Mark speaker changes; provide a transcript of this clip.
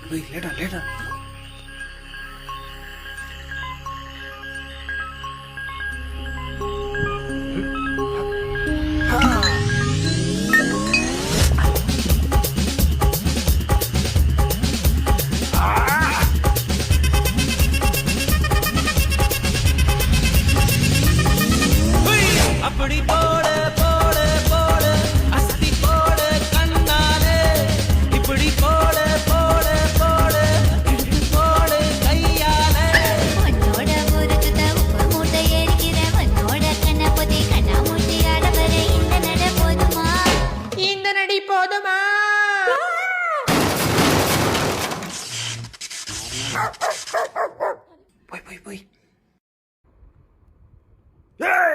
Speaker 1: போய் லேடா லேடா.
Speaker 2: அப்படி போட போட போட அஸ்தி போட கண்ணாலே இப்படி போட போட போட இழுத்து போட கையாலே
Speaker 3: உன்னோட ஊருக்கு உப்பு மூட்டை ஏறிக்கிற உன்னோட கண்ண பொதி கண்ணா மூட்டி ஆடவர இந்த நட போதுமா
Speaker 2: இந்த நடி போதுமா
Speaker 1: போய் போய் போய். ஏய்